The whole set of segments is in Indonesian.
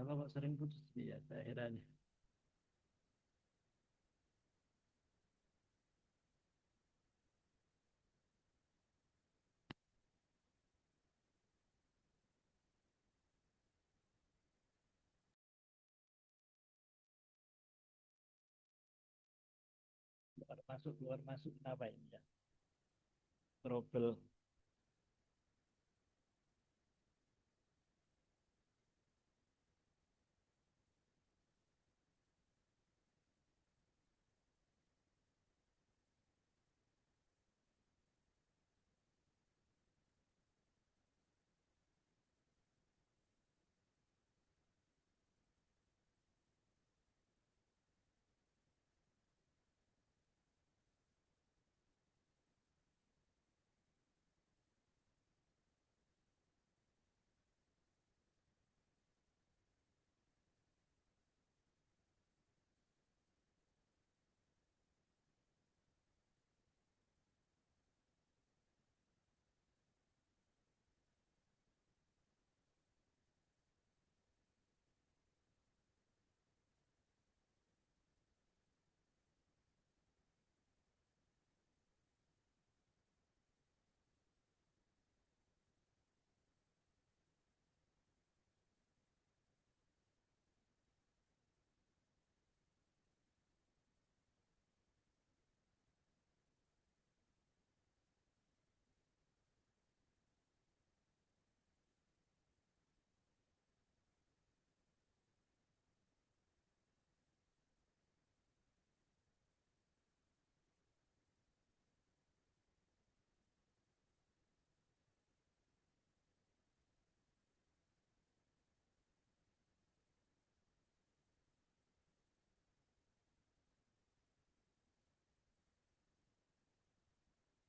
Apa kok sering putus ya saya heran. Keluar masuk kenapa ini ya? Trouble.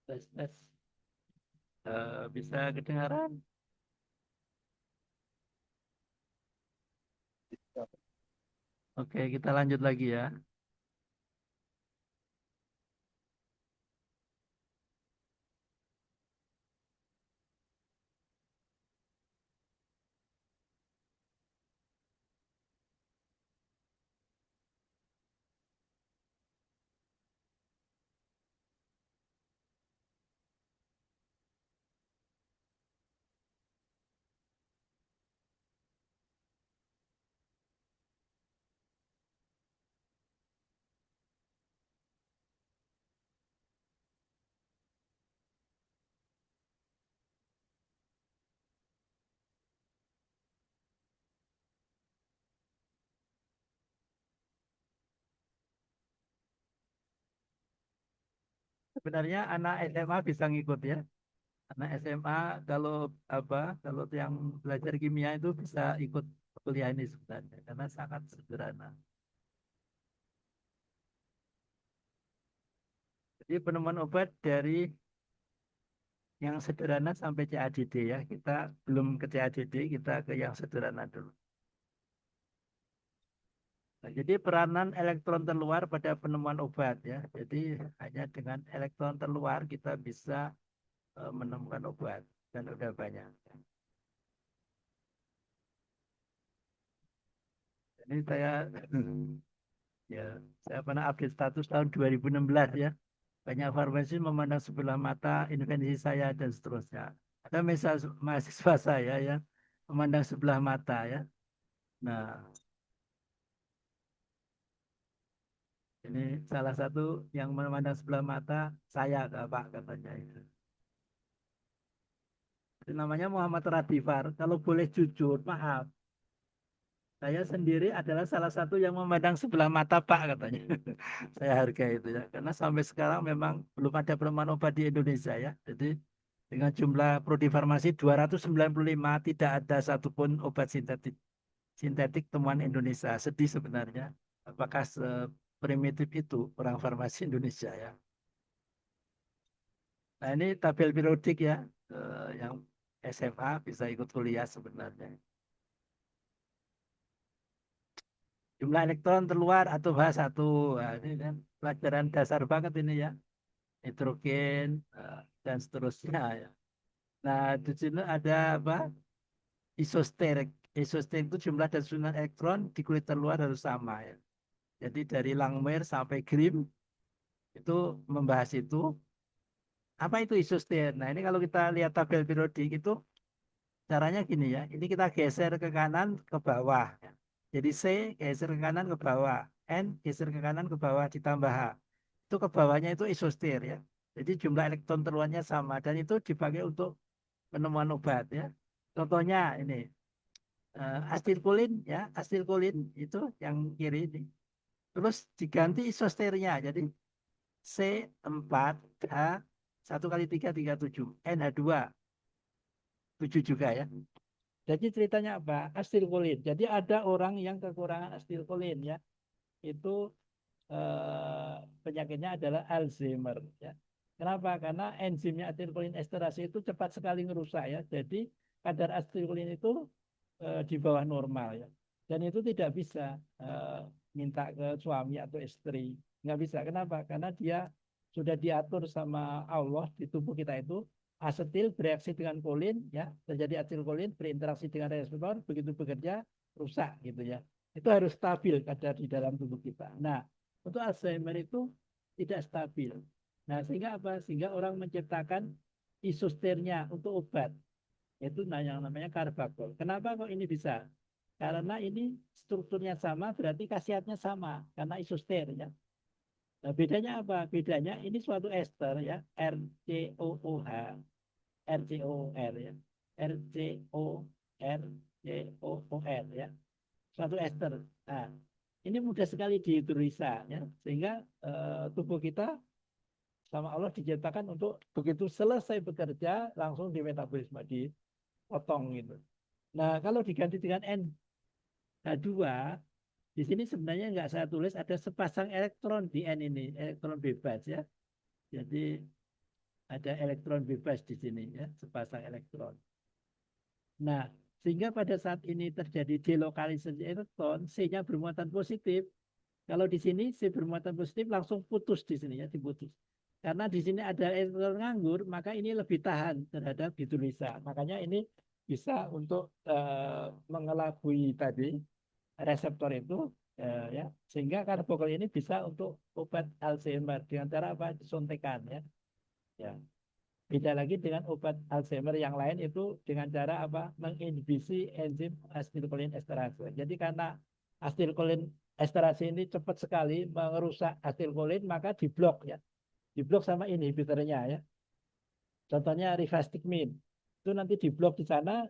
Tes tes. Bisa kedengaran? Oke, kita lanjut lagi ya. Sebenarnya anak SMA bisa ngikut ya. Anak SMA kalau apa kalau yang belajar kimia itu bisa ikut kuliah ini sebenarnya karena sangat sederhana. Jadi penemuan obat dari yang sederhana sampai CADD ya. Kita belum ke CADD, kita ke yang sederhana dulu. Nah, jadi peranan elektron terluar pada penemuan obat ya. Jadi hanya dengan elektron terluar kita bisa menemukan obat dan udah banyak. Ini saya ya saya pernah update status tahun 2016 ya. Banyak farmasi memandang sebelah mata invensi saya dan seterusnya. Ada mahasiswa saya ya memandang sebelah mata ya. Nah, ini salah satu yang memandang sebelah mata saya Pak katanya itu. Itu namanya Muhammad Radifar. Kalau boleh jujur, maaf. Saya sendiri adalah salah satu yang memandang sebelah mata Pak katanya. Saya hargai itu ya. Karena sampai sekarang memang belum ada penemuan obat di Indonesia ya. Jadi dengan jumlah prodi farmasi 295 tidak ada satupun obat sintetik sintetik temuan Indonesia. Sedih sebenarnya. Apakah seprimitif itu orang farmasi Indonesia ya? Nah ini tabel periodik ya, yang SMA bisa ikut kuliah sebenarnya. Jumlah elektron terluar atau satu. Nah, ini kan pelajaran dasar banget ini ya. Nitrogen dan seterusnya ya. Nah di sini ada apa? Isosterik. Isoster itu jumlah dan susunan elektron di kulit terluar harus sama ya. Jadi dari Langmuir sampai Grimm itu membahas itu. Apa itu isoster? Nah ini kalau kita lihat tabel periodik itu caranya gini ya. Ini kita geser ke kanan ke bawah. Ya. Jadi C geser ke kanan ke bawah. N geser ke kanan ke bawah ditambah H. Itu ke bawahnya itu isoster ya. Jadi jumlah elektron terluarnya sama dan itu dipakai untuk penemuan obat ya. Contohnya ini asetilkolin ya, asetilkolin itu yang kiri ini. Terus diganti isosternya. Jadi C4H 1 kali 3 = 7. NH2 7 juga ya. Jadi ceritanya apa? Asetilkolin. Jadi ada orang yang kekurangan asetilkolin ya. Itu penyakitnya adalah Alzheimer ya. Kenapa? Karena enzimnya asetilkolin esterase itu cepat sekali ngerusak ya. Jadi kadar asetilkolin itu di bawah normal ya. Dan itu tidak bisa minta ke suami atau istri. Nggak bisa. Kenapa? Karena dia sudah diatur sama Allah di tubuh kita itu asetil bereaksi dengan kolin ya, terjadi asetilkolin berinteraksi dengan reseptor, begitu bekerja rusak gitu ya. Itu harus stabil kadar di dalam tubuh kita. Nah, untuk Alzheimer itu tidak stabil. Nah, sehingga apa? Sehingga orang menciptakan isosternya untuk obat. Itu yang namanya karbakol. Kenapa kok ini bisa? Karena ini strukturnya sama, berarti khasiatnya sama. Karena isoster ya. Nah, bedanya apa? Bedanya ini suatu ester ya, RCOOH, RCOR ya, RCOR ya, suatu ester. Nah, ini mudah sekali dihidrolisa ya, sehingga tubuh kita sama Allah diciptakan untuk begitu selesai bekerja langsung di metabolisme dipotong gitu. Nah, kalau diganti dengan NH2, di sini sebenarnya nggak saya tulis ada sepasang elektron di N ini, elektron bebas ya. Jadi ada elektron bebas di sini ya, sepasang elektron. Nah, sehingga pada saat ini terjadi delokalisasi elektron, C-nya bermuatan positif. Kalau di sini C bermuatan positif langsung putus di sini ya, diputus. Karena di sini ada elektron nganggur, maka ini lebih tahan terhadap hidrolisa. Makanya ini bisa untuk mengelabui tadi reseptor itu ya, sehingga karbokol ini bisa untuk obat Alzheimer dengan cara apa? Disuntikan ya. Ya. Beda lagi dengan obat Alzheimer yang lain itu dengan cara apa? Menginhibisi enzim asetilkolin esterase. Jadi karena asetilkolin esterase ini cepat sekali merusak asetilkolin, maka diblok ya. Diblok sama inhibitornya ya. Contohnya rivastigmin. Itu nanti diblok di sana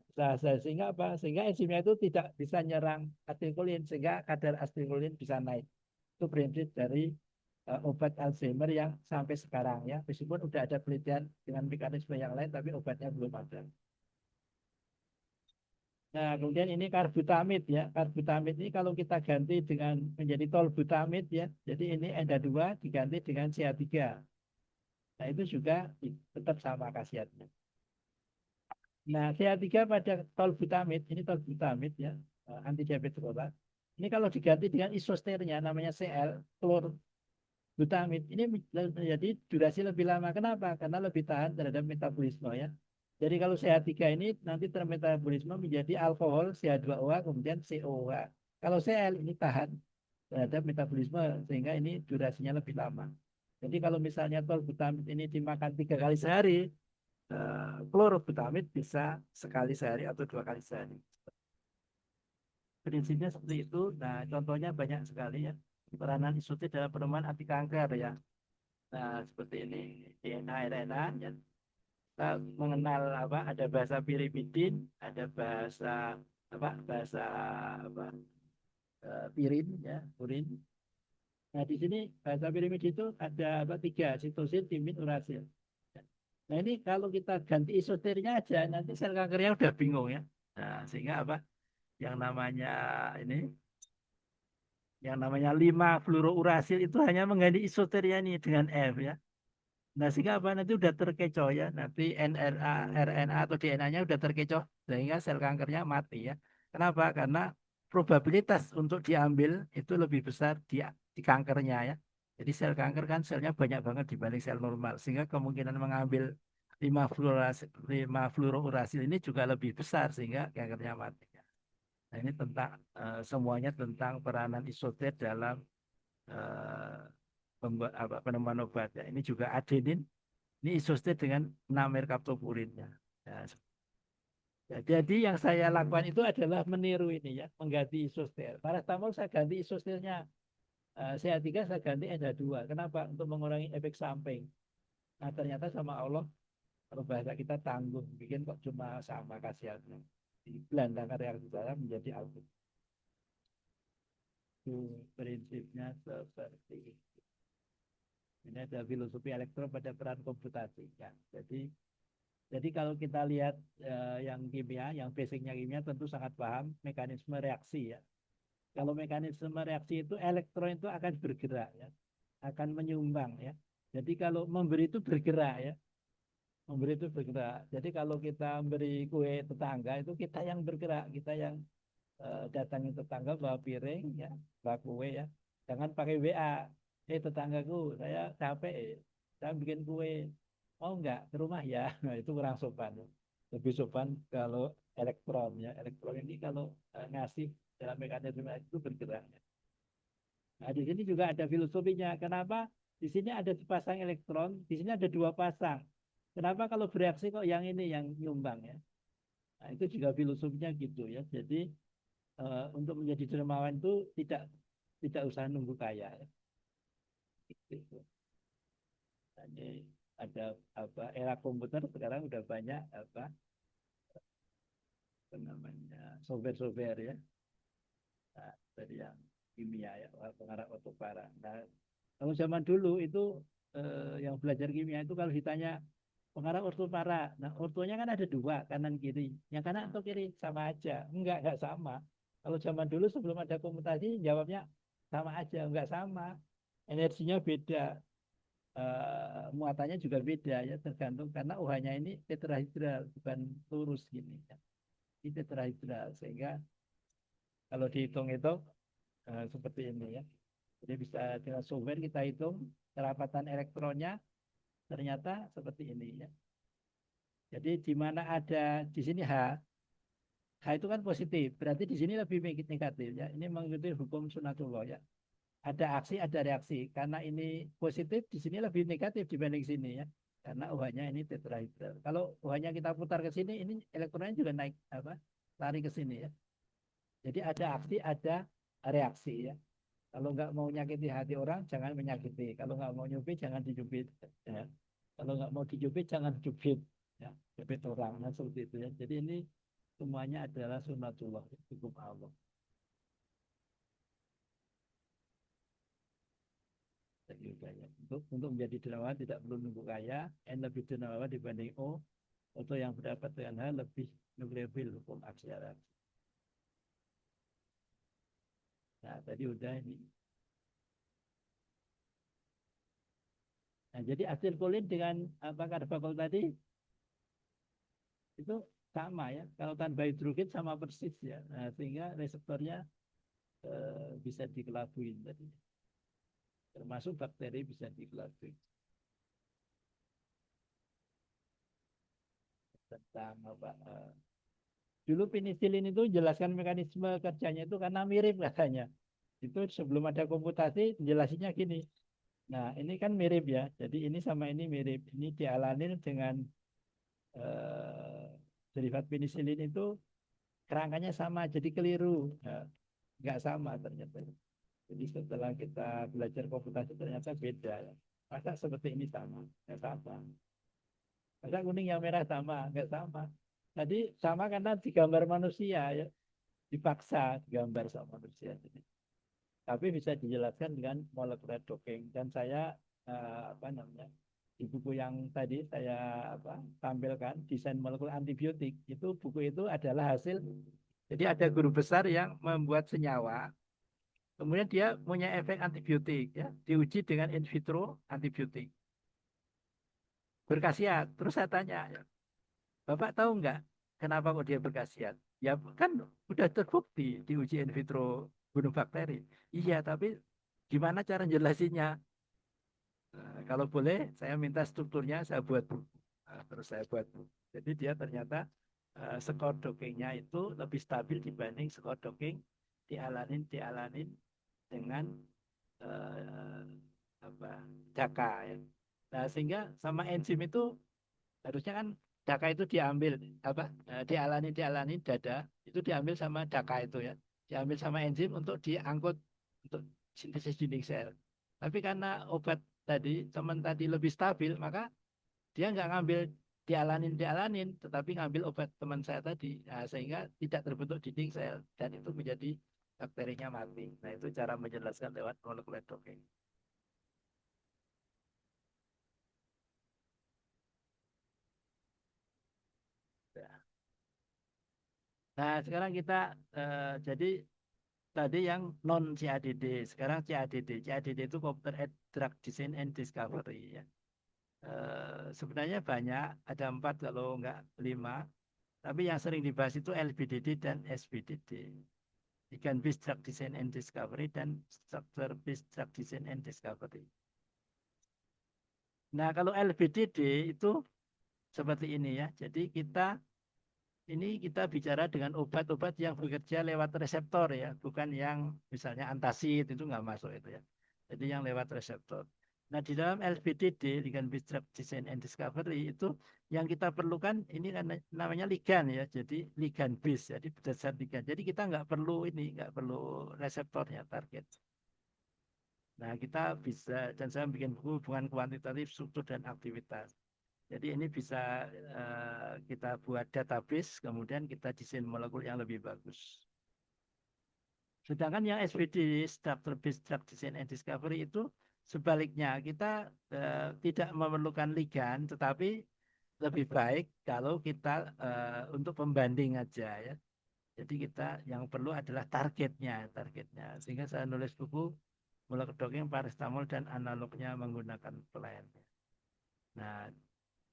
sehingga apa? Sehingga enzimnya itu tidak bisa nyerang asetilkolin sehingga kadar asetilkolin bisa naik. Itu prinsip dari obat Alzheimer yang sampai sekarang ya. Meskipun udah ada penelitian dengan mekanisme yang lain tapi obatnya belum ada. Nah, kemudian ini karbutamid ya. Karbutamid ini kalau kita ganti dengan menjadi tolbutamid ya. Jadi ini NH2 diganti dengan CH3. Nah, itu juga tetap sama khasiatnya. Nah, CH3 pada tolbutamid, ini tolbutamid ya, anti diabetes obat. Ini kalau diganti dengan isosternya namanya Cl, klorbutamid, ini menjadi durasi lebih lama. Kenapa? Karena lebih tahan terhadap metabolisme ya. Jadi kalau CH3 ini nanti termetabolisme menjadi alkohol CH2OH kemudian COOH. Kalau Cl ini tahan terhadap metabolisme sehingga ini durasinya lebih lama. Jadi kalau misalnya tolbutamid ini dimakan 3 kali sehari, klorobutamid bisa sekali sehari atau 2 kali sehari. Prinsipnya seperti itu. Nah, contohnya banyak sekali ya. Peranan isotit dalam penemuan anti kanker ya. Nah, seperti ini DNA, RNA ya. Kita mengenal apa? Ada bahasa pirimidin, ada bahasa apa? Bahasa apa? Pirin ya, purin. Nah, di sini bahasa pirimidin itu ada apa? 3, sitosin, timin, urasil. Nah ini kalau kita ganti isoternya aja, nanti sel kankernya udah bingung ya. Nah, sehingga apa? Yang namanya ini, yang namanya 5 fluorourasil itu hanya mengganti isoternya ini dengan F ya. Nah sehingga apa? Nanti udah terkecoh ya. Nanti NRA, RNA atau DNA-nya udah terkecoh sehingga sel kankernya mati ya. Kenapa? Karena probabilitas untuk diambil itu lebih besar di kankernya ya. Jadi sel kanker kan selnya banyak banget dibanding sel normal sehingga kemungkinan mengambil 5 fluorourasil ini juga lebih besar sehingga kankernya mati. Nah, ini tentang semuanya tentang peranan isoter dalam eh, pembuat apa penemuan obat ya. Ini juga adenin, ini isoter dengan 6 merkaptopurinnya. Ya, jadi yang saya lakukan itu adalah meniru ini ya, mengganti isoster. Paracetamol saya ganti isosternya CH3 saya ganti NH2. Kenapa? Untuk mengurangi efek samping. Nah, ternyata sama Allah kalau bahasa kita tanggung, bikin kok cuma sama khasiatnya. Dibelandakan reaksi darah menjadi alkohol. Itu prinsipnya seperti itu. Ini ada filosofi elektron pada peran komputasi. Ya. Jadi kalau kita lihat yang kimia, yang basicnya kimia tentu sangat paham mekanisme reaksi ya. Kalau mekanisme reaksi itu elektron itu akan bergerak ya, akan menyumbang ya. Jadi kalau memberi itu bergerak ya, memberi itu bergerak. Jadi kalau kita beri kue tetangga itu kita yang bergerak, kita yang datangi tetangga bawa piring ya, bawa kue ya. Jangan pakai WA. Tetanggaku, saya capek, saya bikin kue. Mau nggak ke rumah ya? Nah, itu kurang sopan. Lebih sopan kalau elektron ya. Elektron ini kalau ngasih dalam mekanisme itu bergerak. Nah, di sini juga ada filosofinya. Kenapa? Di sini ada sepasang elektron, di sini ada dua pasang. Kenapa kalau bereaksi kok yang ini yang nyumbang ya? Nah, itu juga filosofinya gitu ya. Jadi untuk menjadi dermawan itu tidak usah nunggu kaya. Ya. Gitu. Ini ada apa era komputer sekarang udah banyak apa namanya software-software ya. Nah, dari yang kimia ya pengarah otopara. Nah, kalau zaman dulu itu yang belajar kimia itu kalau ditanya pengarah ortopara, nah ortonya kan ada dua kanan kiri, yang kanan atau kiri sama aja, enggak sama. Kalau zaman dulu sebelum ada komutasi jawabnya sama aja, enggak sama, energinya beda, muatannya juga beda ya tergantung karena OH-nya ini tetrahedral bukan lurus gini ya. Ini tetrahedral sehingga kalau dihitung itu seperti ini ya. Jadi bisa dengan software kita hitung kerapatan elektronnya ternyata seperti ini ya. Jadi di mana ada di sini H itu kan positif, berarti di sini lebih negatif ya. Ini mengikuti hukum sunatullah ya. Ada aksi, ada reaksi. Karena ini positif, di sini lebih negatif dibanding sini ya. Karena OH-nya ini tetrahedral. Kalau OH-nya kita putar ke sini, ini elektronnya juga naik apa? Lari ke sini ya. Jadi ada aksi, ada reaksi ya. Kalau nggak mau nyakiti hati orang, jangan menyakiti. Kalau nggak mau nyubit, jangan dijubit. Ya. Kalau nggak mau dijubit, jangan jubit. Ya. Jubit orang. Nah, seperti itu ya. Jadi ini semuanya adalah sunatullah, hukum Allah. Jadi kaya. Untuk menjadi dermawan tidak perlu nunggu kaya, N lebih dermawan dibanding O, atau yang berdapat dengan H lebih nukleofil hukum aksara. Nah, tadi udah ini. Nah, jadi asetilkolin dengan apa karbakol tadi itu sama ya. Kalau tanpa hidrogen sama persis ya. Nah, sehingga reseptornya bisa dikelabui tadi. Termasuk bakteri bisa dikelabui. Tentang apa dulu penisilin itu jelaskan mekanisme kerjanya itu karena mirip katanya. Itu sebelum ada komputasi jelasinnya gini. Nah, ini kan mirip ya. Jadi ini sama ini mirip. Ini dialanin dengan eh, derivat penisilin itu kerangkanya sama, jadi keliru. Nah, nggak sama ternyata. Jadi setelah kita belajar komputasi ternyata beda. Masa seperti ini sama? Nggak sama. Masa kuning yang merah sama? Nggak sama. Tadi sama karena digambar manusia ya. Dipaksa digambar sama manusia. Tapi bisa dijelaskan dengan molekular docking dan saya apa namanya di buku yang tadi saya apa tampilkan desain molekul antibiotik itu buku itu adalah hasil jadi ada guru besar yang membuat senyawa kemudian dia punya efek antibiotik ya diuji dengan in vitro antibiotik berkhasiat terus saya tanya ya, Bapak tahu nggak kenapa kok dia berkhasiat ya kan udah terbukti diuji in vitro bunuh bakteri iya tapi gimana cara jelasinnya. Nah, kalau boleh, saya minta strukturnya saya buat. Nah, terus saya buat. Jadi dia ternyata skodokingnya itu lebih stabil dibanding skodoking dialanin dengan eh, apa daka ya. Nah, sehingga sama enzim itu harusnya kan daka itu diambil dialanin dada itu diambil sama daka itu ya. Diambil sama enzim untuk diangkut untuk sintesis dinding sel. Tapi karena obat tadi teman tadi lebih stabil, maka dia nggak ngambil dialanin, tetapi ngambil obat teman saya tadi. Nah, sehingga tidak terbentuk dinding sel dan itu menjadi bakterinya mati. Nah, itu cara menjelaskan lewat molekular docking. Nah, sekarang kita jadi tadi yang non CADD, sekarang CADD. CADD itu Computer Aided Drug Design and Discovery ya. Sebenarnya banyak, ada 4 kalau enggak 5. Tapi yang sering dibahas itu LBDD dan SBDD. Ligand Based Drug Design and Discovery dan Structure Based Drug Design and Discovery. Nah, kalau LBDD itu seperti ini ya. Jadi kita bicara dengan obat-obat yang bekerja lewat reseptor ya, bukan yang misalnya antasid itu nggak masuk itu ya. Jadi yang lewat reseptor. Nah, di dalam LBDD, Ligand Based Drug Design and Discovery itu yang kita perlukan ini kan namanya ligan ya. Jadi ligan base, jadi berdasar ligan. Jadi kita nggak perlu reseptornya target. Nah, kita bisa dan saya bikin buku hubungan kuantitatif struktur dan aktivitas. Jadi ini bisa kita buat database, kemudian kita desain molekul yang lebih bagus. Sedangkan yang SBD, Structure Based Drug Design and Discovery itu sebaliknya, kita tidak memerlukan ligan, tetapi lebih baik kalau kita untuk pembanding aja ya. Jadi kita yang perlu adalah targetnya. Sehingga saya nulis buku molekul docking paracetamol dan analognya menggunakan plan. Nah,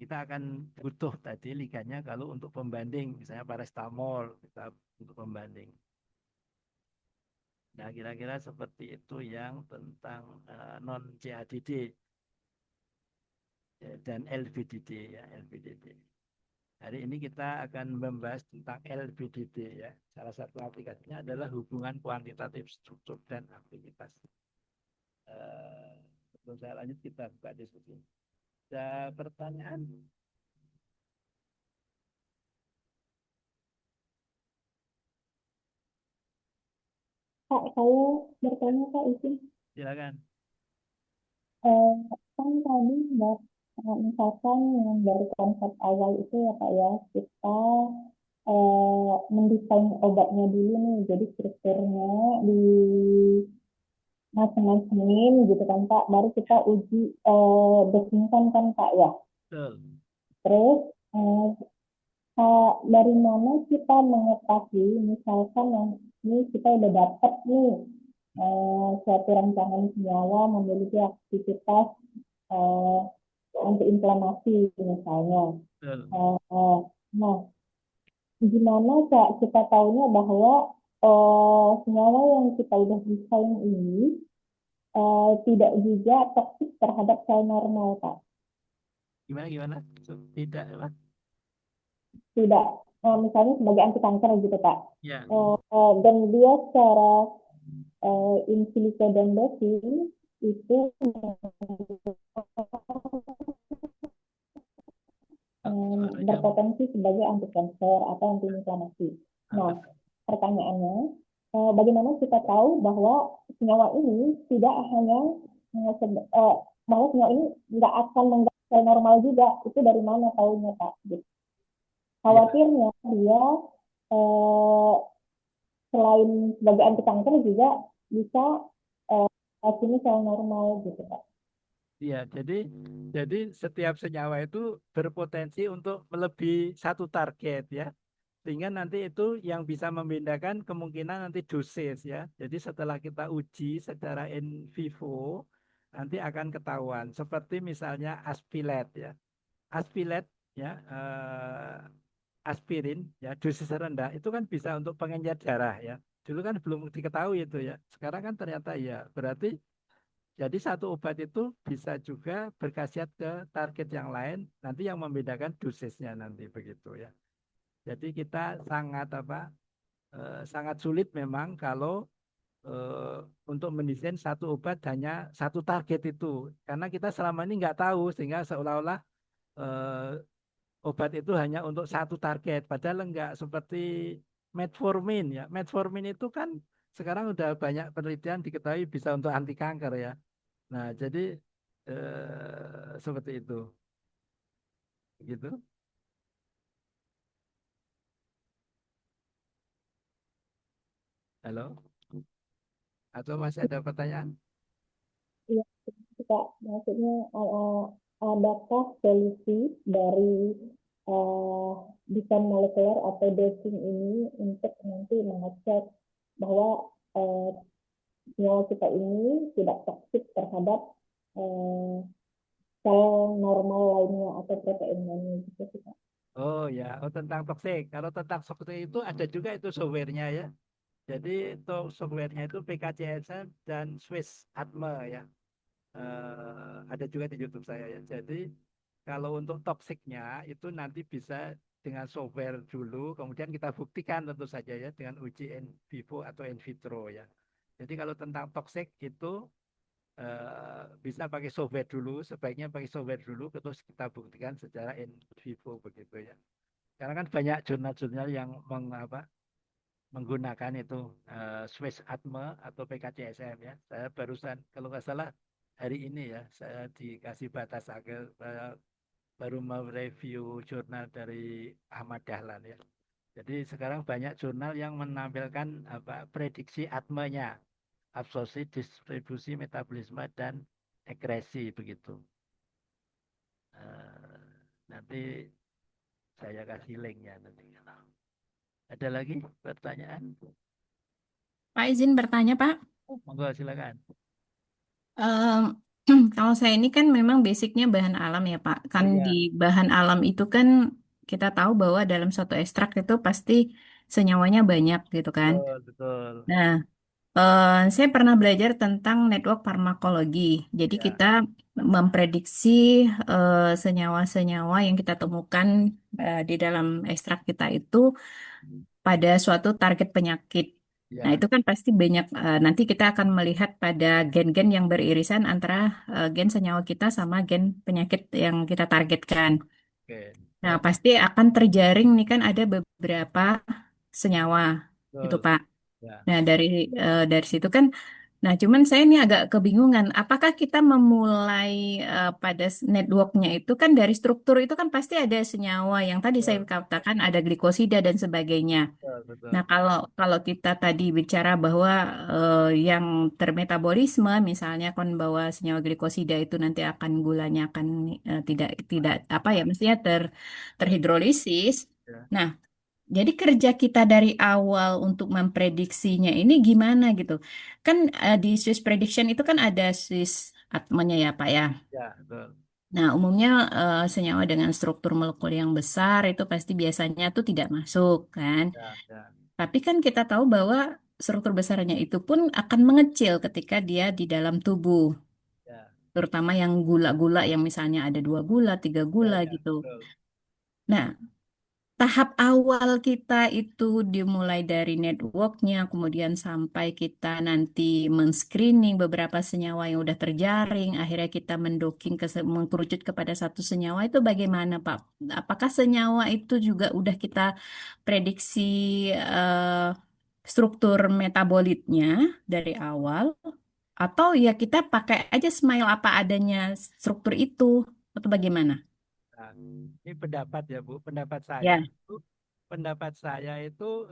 kita akan butuh tadi ligannya kalau untuk pembanding, misalnya paracetamol kita untuk pembanding. Nah, kira-kira seperti itu yang tentang non CADD ya, dan LBDD ya, LBDD. Hari ini kita akan membahas tentang LBDD ya. Salah satu aplikasinya adalah hubungan kuantitatif struktur dan aktivitas. Sebelum saya lanjut kita buka diskusi. Ada pertanyaan? Kak, saya bertanya Kak izin. Silakan. Eh, kan tadi Mbak, misalkan yang dari konsep awal itu ya Kak ya, kita mendesain obatnya dulu nih, jadi strukturnya di macam-macam gitu kan Kak, baru kita uji definisikan kan Kak ya. Betul. Terus eh, dari mana kita mengetahui misalkan yang ini kita udah dapat nih suatu rancangan senyawa memiliki aktivitas eh, antiinflamasi misalnya. Betul. Eh, nah, gimana Kak kita tahunya bahwa senyawa yang kita udah desain ini tidak juga toksik terhadap sel normal Kak? Gimana? Tidak, Pak. Tidak, misalnya sebagai anti kanker gitu Kak. Ya. Dan dia secara in silico dan dosis itu Suaranya berpotensi sebagai anti kanker atau anti inflamasi. Nah, agak pertanyaannya, bagaimana kita tahu bahwa senyawa ini tidak hanya bahwa senyawa ini nggak akan mengganggu sel normal juga? Itu dari mana tahunya Pak? Gitu. ya. Khawatirnya dia eh, selain sebagai anti kanker juga bisa sini sel normal gitu Pak. Iya, jadi setiap senyawa itu berpotensi untuk melebihi satu target ya. Sehingga nanti itu yang bisa membedakan kemungkinan nanti dosis ya. Jadi setelah kita uji secara in vivo nanti akan ketahuan. Seperti misalnya aspilet ya. Aspilet ya aspirin ya dosis rendah itu kan bisa untuk pengencer darah ya. Dulu kan belum diketahui itu ya. Sekarang kan ternyata ya. Berarti jadi satu obat itu bisa juga berkhasiat ke target yang lain, nanti yang membedakan dosisnya nanti begitu ya. Jadi kita sangat apa sangat sulit memang kalau untuk mendesain satu obat hanya satu target itu karena kita selama ini nggak tahu sehingga seolah-olah obat itu hanya untuk satu target padahal enggak seperti metformin ya metformin itu kan sekarang udah banyak penelitian diketahui bisa untuk anti kanker ya nah jadi seperti itu gitu halo atau masih ada pertanyaan. Iya, Kak. Maksudnya adakah solusi dari eh, desain molekuler atau dosing ini untuk nanti mengecek bahwa eh, senyawa kita ini tidak toksik terhadap eh, sel normal lainnya atau protein lainnya gitu sih, Kak. Oh ya, oh tentang toxic. Kalau tentang toxic itu ada juga itu softwarenya ya. Jadi itu softwarenya itu PKCSM dan Swiss Atme ya. Ada juga di YouTube saya ya. Jadi kalau untuk toksiknya itu nanti bisa dengan software dulu, kemudian kita buktikan tentu saja ya dengan uji in vivo atau in vitro ya. Jadi kalau tentang toksik itu bisa pakai software dulu, sebaiknya pakai software dulu, terus kita buktikan secara in vivo begitu ya. Karena kan banyak jurnal-jurnal yang menggunakan itu Swiss Atme atau PKCSM ya. Saya barusan kalau nggak salah hari ini ya saya dikasih batas akhir saya baru mereview jurnal dari Ahmad Dahlan ya. Jadi sekarang banyak jurnal yang menampilkan prediksi atmanya, absorpsi, distribusi, metabolisme dan ekresi begitu. Nanti saya kasih linknya nanti. Ada lagi pertanyaan? Pak izin bertanya, Pak. Monggo silakan. Em, Kalau saya ini kan memang basicnya bahan alam ya, Pak. Oh Kan di ya, bahan alam itu kan kita tahu bahwa dalam suatu ekstrak itu pasti senyawanya banyak gitu kan. betul, betul. Nah, saya pernah belajar tentang network farmakologi. Jadi Ya, kita memprediksi senyawa-senyawa yang kita temukan di dalam ekstrak kita itu pada suatu target penyakit. Nah, ya, itu kan pasti banyak. Nanti kita akan melihat pada gen-gen yang beririsan antara gen senyawa kita sama gen penyakit yang kita targetkan. oke. Nah, Ya, pasti akan terjaring nih kan ada beberapa senyawa, itu betul. Pak. Ya, Nah, dari situ kan, nah cuman saya ini agak kebingungan. Apakah kita memulai pada networknya itu kan dari struktur itu kan pasti ada senyawa yang tadi saya betul, katakan ada glikosida dan sebagainya. betul, Nah, betul. kalau kalau kita tadi bicara bahwa yang termetabolisme, misalnya kan bahwa senyawa glikosida itu nanti akan gulanya akan tidak tidak apa ya, mestinya Ya, terhidrolisis. ya, Nah, jadi kerja kita dari awal untuk memprediksinya ini gimana gitu? Kan di Swiss prediction itu kan ada Swiss atmanya ya, Pak ya. ya, betul. Nah, umumnya senyawa dengan struktur molekul yang besar itu pasti biasanya tuh tidak masuk kan. Ya, ya, Tapi kan kita tahu bahwa struktur besarnya itu pun akan mengecil ketika dia di dalam tubuh, ya, terutama yang gula-gula yang misalnya ada 2 gula, 3 gula ya, ya, gitu. betul. Nah, tahap awal kita itu dimulai dari networknya, kemudian sampai kita nanti men-screening beberapa senyawa yang udah terjaring, akhirnya kita mendoking mengkerucut kepada satu senyawa itu bagaimana, Pak? Apakah senyawa itu juga udah kita prediksi eh, struktur metabolitnya dari awal, atau ya kita pakai aja smile apa adanya struktur itu, atau bagaimana? Nah, ini pendapat ya Bu, Ya. pendapat saya itu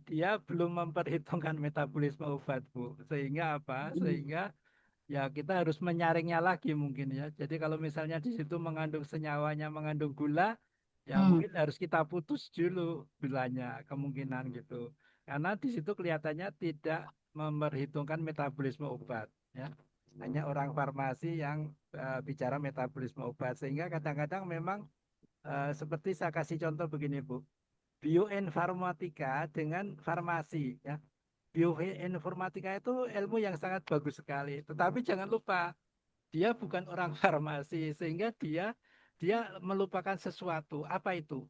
dia belum memperhitungkan metabolisme obat Bu, sehingga Sehingga ya kita harus menyaringnya lagi mungkin ya. Jadi kalau misalnya di situ mengandung senyawanya mengandung gula, ya Hmm. mungkin harus kita putus dulu gulanya kemungkinan gitu. Karena di situ kelihatannya tidak memperhitungkan metabolisme obat ya. Hanya orang farmasi yang bicara metabolisme obat sehingga kadang-kadang memang seperti saya kasih contoh begini Bu. Bioinformatika dengan farmasi ya. Bioinformatika itu ilmu yang sangat bagus sekali. Tetapi jangan lupa, dia bukan orang farmasi, sehingga dia melupakan sesuatu. Apa itu?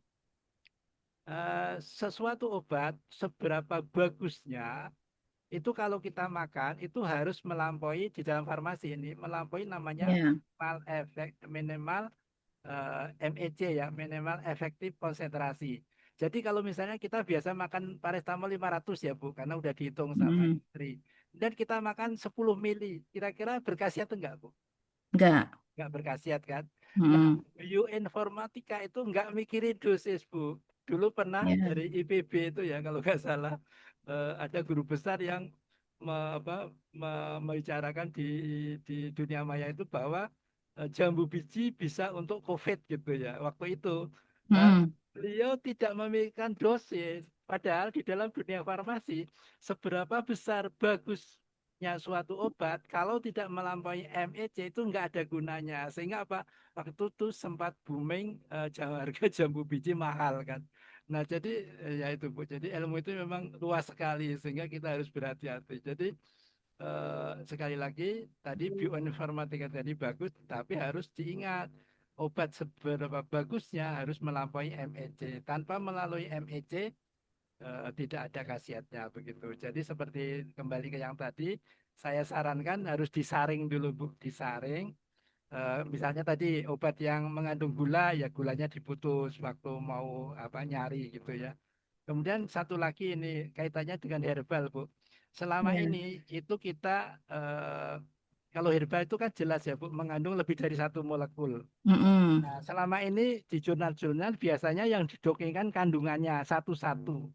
sesuatu obat seberapa bagusnya itu kalau kita makan itu harus melampaui di dalam farmasi ini melampaui namanya Ya. minimal MEC ya, minimal efektif konsentrasi. Jadi kalau misalnya kita biasa makan paracetamol 500 ya Bu, karena udah dihitung sama Mm, istri. Dan kita makan 10 mili, kira-kira berkhasiat enggak Bu? enggak. Enggak berkhasiat kan? Nah, Mm, bioinformatika itu enggak mikirin dosis Bu. Dulu pernah ya. dari IPB itu ya kalau nggak salah ada guru besar yang membicarakan di dunia maya itu bahwa jambu biji bisa untuk COVID gitu ya. Waktu itu eh, Mm, beliau tidak memikirkan dosis, padahal di dalam dunia farmasi seberapa besar bagusnya suatu obat kalau tidak melampaui MEC itu nggak ada gunanya. Sehingga apa? Waktu itu sempat booming harga jambu biji mahal kan. Nah, jadi ya itu Bu. Jadi ilmu itu memang luas sekali sehingga kita harus berhati-hati. Jadi sekali lagi tadi bioinformatika tadi bagus, tapi harus diingat obat seberapa bagusnya harus melampaui MEC. Tanpa melalui MEC tidak ada khasiatnya begitu. Jadi seperti kembali ke yang tadi, saya sarankan harus disaring dulu Bu, disaring. Misalnya tadi obat yang mengandung gula ya gulanya diputus waktu mau apa nyari gitu ya. Kemudian satu lagi ini kaitannya dengan herbal, Bu. Selama ya. ini itu kita kalau herbal itu kan jelas ya, Bu, mengandung lebih dari satu molekul. Mm-mm. Nah, selama ini di jurnal-jurnal biasanya yang didokengkan kandungannya satu-satu,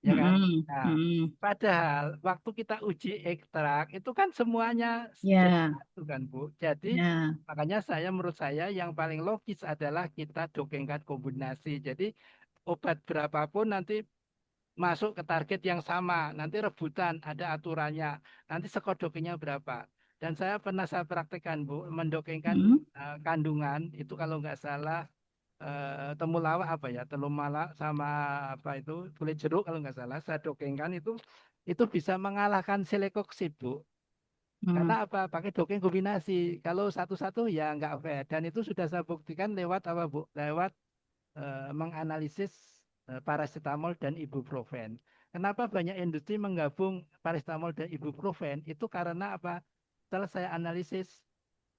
ya kan? Mm-mm. Nah, Mm-mm. padahal waktu kita uji ekstrak itu kan semuanya jadi Ya. satu kan, Bu. Jadi Ya. makanya menurut saya yang paling logis adalah kita dokengkan kombinasi. Jadi obat berapapun nanti masuk ke target yang sama. Nanti rebutan, ada aturannya. Nanti skodoknya berapa. Dan saya praktekkan, Bu, mendokengkan Mm. kandungan itu kalau nggak salah temulawak apa ya, temulawak sama apa itu kulit jeruk kalau nggak salah. Saya dokengkan itu bisa mengalahkan selekoksid, Bu. Karena Mm. apa? Pakai dokeng kombinasi. Kalau satu-satu ya nggak fair. Dan itu sudah saya buktikan lewat apa, Bu? Lewat menganalisis paracetamol dan ibuprofen. Kenapa banyak industri menggabung paracetamol dan ibuprofen? Itu karena apa? Setelah saya analisis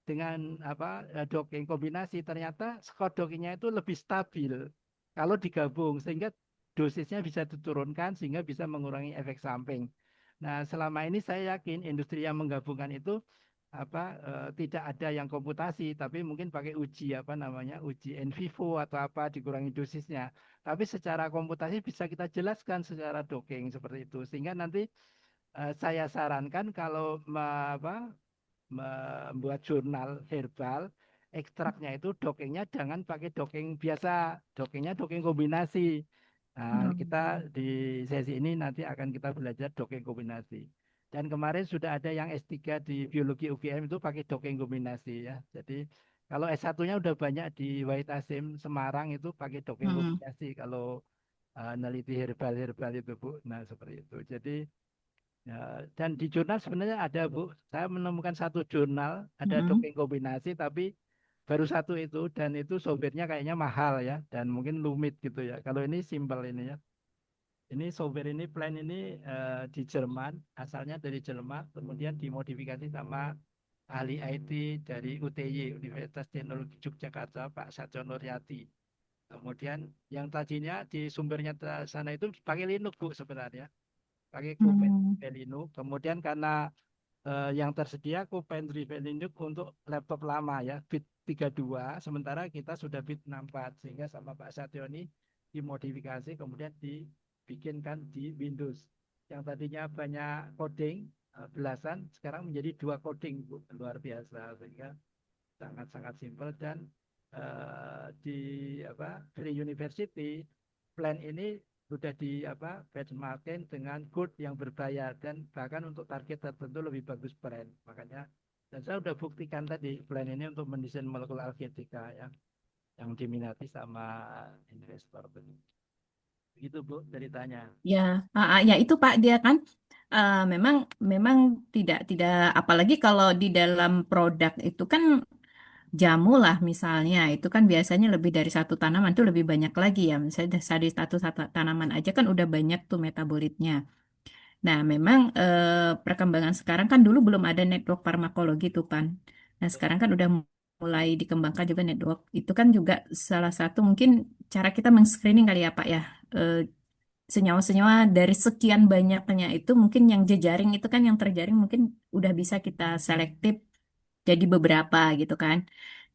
dengan apa doping kombinasi, ternyata skor dopingnya itu lebih stabil kalau digabung sehingga dosisnya bisa diturunkan sehingga bisa mengurangi efek samping. Nah, selama ini saya yakin industri yang menggabungkan itu tidak ada yang komputasi tapi mungkin pakai uji apa namanya uji in vivo atau apa dikurangi dosisnya, tapi secara komputasi bisa kita jelaskan secara docking seperti itu sehingga nanti saya sarankan kalau membuat jurnal herbal ekstraknya itu dockingnya jangan pakai docking biasa, dockingnya docking kombinasi. Nah, kita Mm. di sesi ini nanti akan kita belajar docking kombinasi. Dan kemarin sudah ada yang S3 di biologi UGM itu pakai docking kombinasi ya. Jadi kalau S1-nya udah banyak di Wahid Hasim Semarang itu pakai docking Mm. kombinasi kalau neliti herbal-herbal itu Bu. Nah, seperti itu. Jadi dan di jurnal sebenarnya ada Bu, saya menemukan satu jurnal ada Mm. doping kombinasi tapi baru satu itu dan itu softwarenya kayaknya mahal ya dan mungkin rumit gitu ya. Kalau ini simpel ini ya. Ini software ini plan ini di Jerman, asalnya dari Jerman, kemudian dimodifikasi sama ahli IT dari UTY, Universitas Teknologi Yogyakarta, Pak Satyo Nuryati. Kemudian yang tadinya di sumbernya sana itu pakai Linux Bu sebenarnya, pakai Mm. Copenhagen Linux. Kemudian karena yang tersedia Copenhagen Linux untuk laptop lama ya, bit 32, sementara kita sudah bit 64 sehingga sama Pak Satyo ini dimodifikasi kemudian dibikinkan di Windows. Yang tadinya banyak coding belasan sekarang menjadi 2 coding Bu. Luar biasa sehingga sangat-sangat simpel dan di Free University plan ini sudah di benchmarking dengan good yang berbayar dan bahkan untuk target tertentu lebih bagus plan makanya dan saya sudah buktikan tadi plan ini untuk mendesain molekul algetika yang diminati sama investor begitu Bu ceritanya. Ya, ya itu Pak dia kan memang memang tidak apalagi kalau di dalam produk itu kan jamu lah misalnya, itu kan biasanya lebih dari satu tanaman tuh lebih banyak lagi ya. Misalnya dari satu tanaman aja kan udah banyak tuh metabolitnya. Nah, memang perkembangan sekarang kan dulu belum ada network farmakologi tuh kan. Nah, sekarang kan udah mulai dikembangkan juga network. Itu kan juga salah satu mungkin cara kita men-screening kali ya Pak ya. Eh, Senyawa-senyawa dari sekian banyaknya itu mungkin yang jejaring itu kan yang terjaring mungkin udah bisa kita selektif jadi beberapa gitu kan.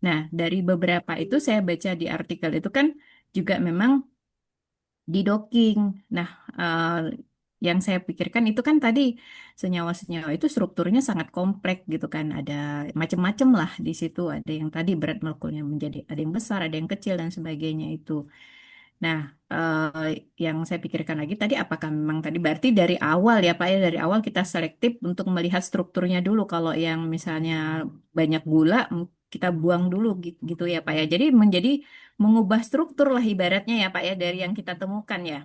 Nah, dari beberapa itu saya baca di artikel itu kan juga memang di docking. Nah, eh, yang saya pikirkan itu kan tadi senyawa-senyawa itu strukturnya sangat kompleks gitu kan. Ada macam-macam lah di situ. Ada yang tadi berat molekulnya menjadi ada yang besar, ada yang kecil dan sebagainya itu. Nah, yang saya pikirkan lagi tadi apakah memang tadi berarti dari awal ya Pak ya dari awal kita selektif untuk melihat strukturnya dulu. Kalau yang misalnya banyak gula kita buang dulu gitu ya Pak ya. Jadi menjadi mengubah struktur lah ibaratnya ya Pak ya dari yang kita temukan ya.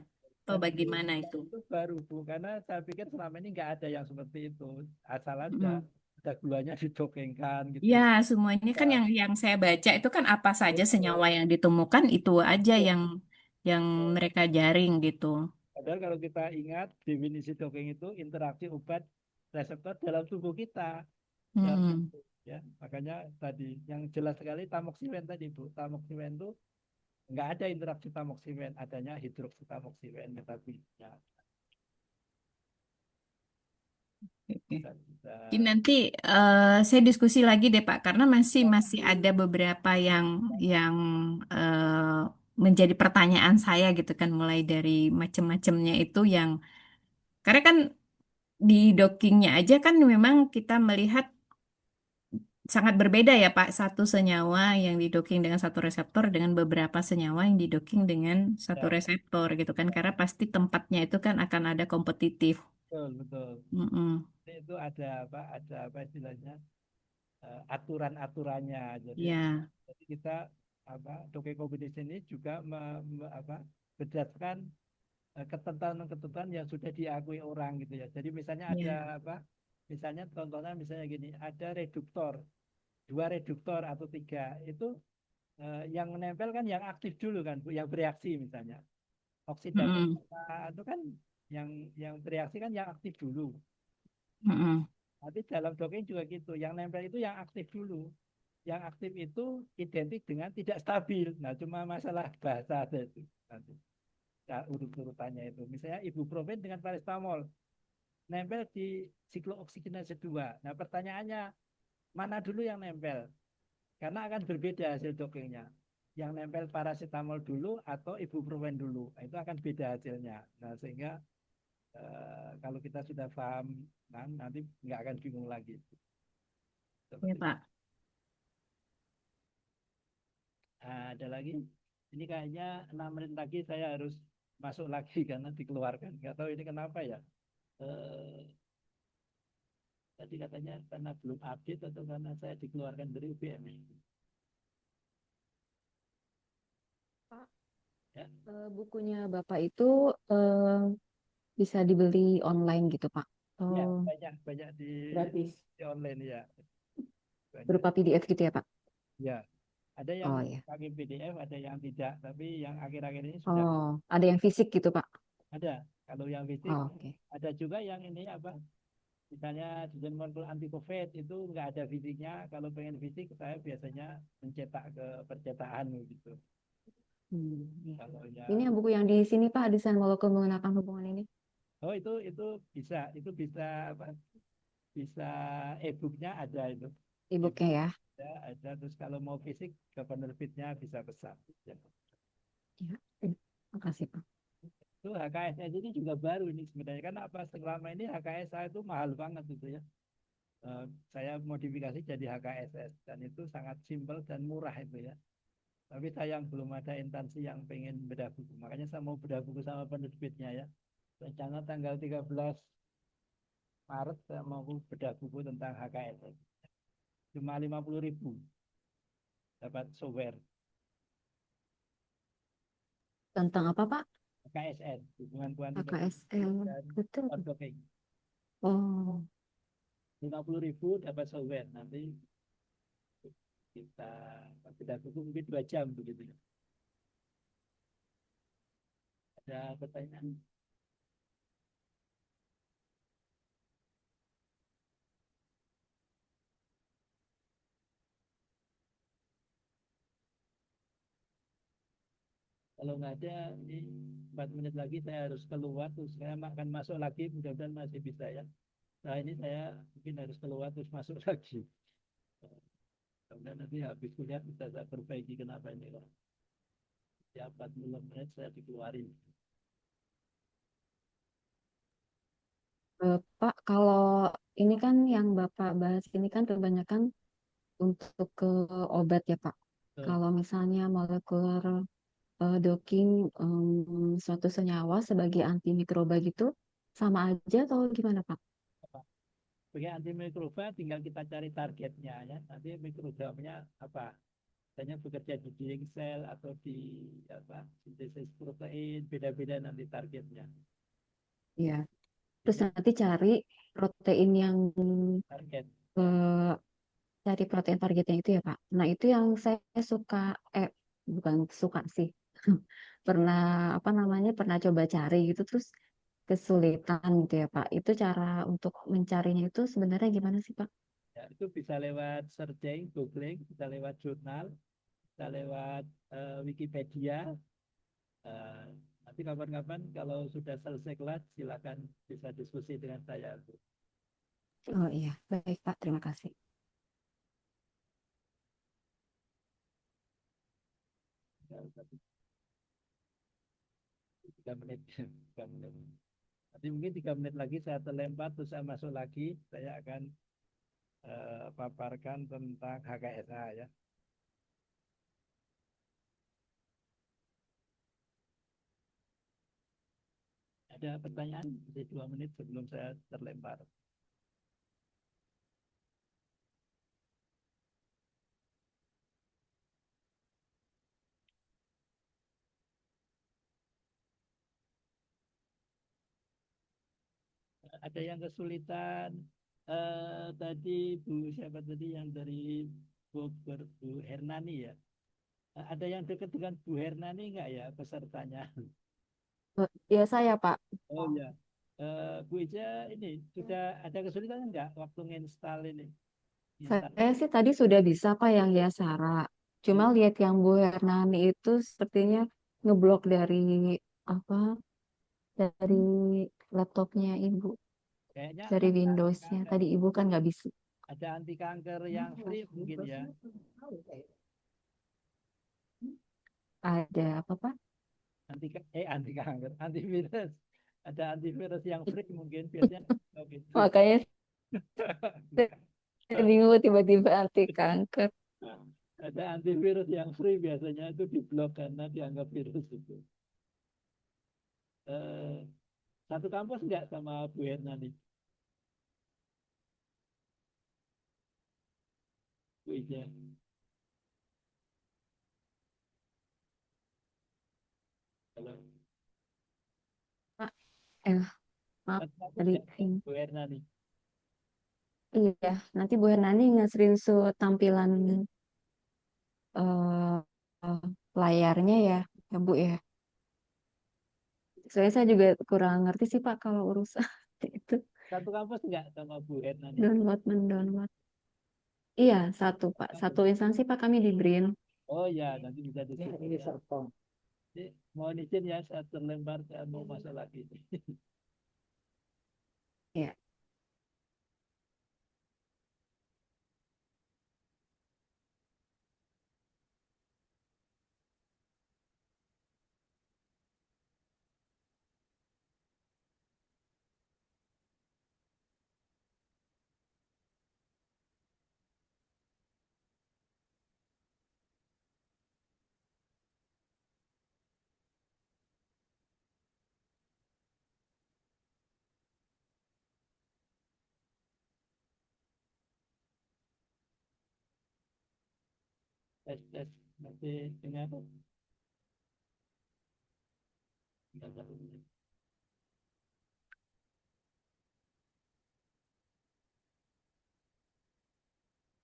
Atau Dan bagaimana itu? itu baru Bu, karena saya pikir selama ini nggak ada yang seperti itu. Asal aja Mm. ada gulanya didokengkan gitu. Ya, semuanya kan Ya, yang saya baca itu kan apa saja senyawa betul. yang ditemukan itu aja yang mereka jaring gitu. Padahal kalau kita ingat definisi doping itu interaksi obat reseptor dalam tubuh kita. Ya, Mm. gitu. Ya, makanya tadi yang jelas sekali tamoxifen tadi Bu. Tamoxifen itu nggak ada interaksi tamoxifen, adanya hidroksitamoxifen metabilisnya. Bisa Jadi nanti saya diskusi lagi deh Pak, karena masih ada beberapa yang menjadi pertanyaan saya gitu kan, mulai dari macam-macamnya itu yang karena kan di dockingnya aja kan memang kita melihat sangat berbeda ya Pak, satu senyawa yang didocking dengan satu reseptor dengan beberapa senyawa yang didocking dengan satu ya, reseptor gitu kan, karena pasti tempatnya itu kan akan ada kompetitif. betul betul. Mm-mm. Itu ada apa istilahnya aturan-aturannya. Ya, Jadi kita Tokyo Competition ini juga berdasarkan ketentuan-ketentuan yang sudah diakui orang gitu ya. Jadi misalnya ada ya, misalnya contohnya misalnya gini, ada reduktor, dua reduktor atau tiga itu yang menempel kan yang aktif dulu kan, Bu, yang bereaksi misalnya. Oksidatif mm-mm. itu kan yang bereaksi kan yang aktif dulu. Mm-mm. Tapi dalam docking juga gitu, yang nempel itu yang aktif dulu. Yang aktif itu identik dengan tidak stabil. Nah, cuma masalah bahasa aja itu nanti. Nah, urut-urutannya itu. Misalnya ibuprofen dengan paracetamol nempel di siklooksigenase 2. Nah, pertanyaannya mana dulu yang nempel? Karena akan berbeda hasil dockingnya. Yang nempel paracetamol dulu atau ibuprofen dulu. Nah, itu akan beda hasilnya. Nah, sehingga kalau kita sudah paham, kan, nanti nggak akan bingung lagi. Ya Seperti itu. Pak. Ada lagi? Ini kayaknya 6 menit lagi saya harus masuk lagi karena dikeluarkan. Nggak tahu ini kenapa ya. Eh, Tadi katanya karena belum update atau karena saya dikeluarkan dari UBM. Pak, Ya, bukunya Bapak itu eh, bisa dibeli online gitu, Pak. ya Oh, banyak banyak gratis. di online ya. Banyak. Berupa PDF gitu ya, Pak? Ya, ada yang Oh ya. pakai PDF, ada yang tidak. Tapi yang akhir-akhir ini sudah Oh, ada yang fisik gitu, Pak? ada. Kalau yang fisik, Oh, oke. ada juga yang ini misalnya desain molekul anti COVID itu nggak ada fisiknya. Kalau pengen fisik, saya biasanya mencetak ke percetakan gitu. Iya. Kalau Ini yang yang buku yang di sini, Pak, desain molekul menggunakan hubungan ini. oh itu bisa bisa e-booknya ada itu. E-booknya E-book ya. ada. Terus kalau mau fisik ke penerbitnya bisa pesan. Ya. Ya. Makasih, Pak. Itu HKSS ini juga baru ini sebenarnya kan apa selama ini HKSA itu mahal banget gitu ya. Saya modifikasi jadi HKSS dan itu sangat simpel dan murah itu ya. Tapi sayang belum ada instansi yang pengen bedah buku. Makanya saya mau bedah buku sama penerbitnya ya. Rencana tanggal 13 Maret saya mau bedah buku tentang HKSS. Cuma 50.000 dapat software Tentang apa, Pak? HKSS, hubungan kuantitatif HKSL. dan Betul. outcome. Oh, 50.000 dapat software nanti kita tidak tunggu mungkin 2 jam begitu ya. Ada pertanyaan? Kalau nggak ada, ini 4 menit lagi saya harus keluar, terus saya akan masuk lagi, mudah-mudahan masih bisa ya. Nah ini saya mungkin harus keluar terus masuk lagi. Kemudian nanti habis kuliah bisa saya perbaiki kenapa ini kok. Ya 40 menit saya dikeluarin. Pak, kalau ini kan yang Bapak bahas ini kan kebanyakan untuk ke obat ya Pak. Tuh, Kalau misalnya molekuler docking suatu senyawa sebagai antimikroba gitu, sama aja atau gimana Pak? apa? Sebagai antimikroba tinggal kita cari targetnya ya. Nanti mikrobanya apa? Misalnya bekerja di dinding sel atau di apa? Sintesis protein, beda-beda nanti targetnya. Iya. Terus Jadi nanti cari protein yang target. eh, cari protein targetnya itu ya Pak. Nah itu yang saya suka, bukan suka sih, pernah apa namanya pernah coba cari gitu terus kesulitan gitu ya Pak. Itu cara untuk mencarinya itu sebenarnya gimana sih Pak? Ya, itu bisa lewat searching, googling, bisa lewat jurnal, bisa lewat Wikipedia. Eh, Nanti kapan-kapan kalau sudah selesai kelas, silakan bisa diskusi dengan saya. Oh iya, baik Pak, terima kasih. Ya, 3 menit, 3 menit. Nanti mungkin 3 menit lagi saya terlempar, terus saya masuk lagi, saya akan paparkan tentang HKSA ya. Ada pertanyaan? Masih 2 menit sebelum saya terlempar. Ada yang kesulitan tadi Bu siapa tadi yang dari Bogor Bu Hernani ya. Ada yang dekat dengan Bu Hernani enggak ya pesertanya? Ya saya Pak, Oh ya. Bu Ica ini sudah ada kesulitan enggak waktu nginstal ini? Install. saya sih tadi sudah bisa Pak yang Yasara. Cuma Oh, lihat yang Bu Hernani itu sepertinya ngeblok dari apa? Dari laptopnya Ibu, kayaknya dari ada anti Windows-nya. kanker. Tadi Ibu kan nggak bisa. Ada anti kanker yang free mungkin ya. Ada apa Pak? Anti kanker, antivirus. Ada antivirus yang free mungkin biasanya. Oh gitu. Makanya saya bingung tiba-tiba anti kanker. Ada antivirus yang free biasanya itu diblok karena dianggap virus itu. Eh, Satu kampus enggak sama Bu Herna nih, Bu Ija? Kalau Pak, eh maaf satu kampus tadi enggak sama ini. Bu Herna nih? Iya, nanti Bu Hernani nge-screenshot tampilan eh, eh, layarnya ya, ya Bu ya. Soalnya saya juga kurang ngerti sih Pak kalau urusan itu Satu kampus enggak sama Bu Herna nih? download mendownload. Iya, satu Pak. Kampus. Satu instansi Pak kami di BRIN. Oh ya, nanti bisa diskusi ya. Jadi, mohon izin ya, saya terlempar, saya mau masuk lagi. Ya. Tes, tes, nanti dengar. Tinggal 1 menit.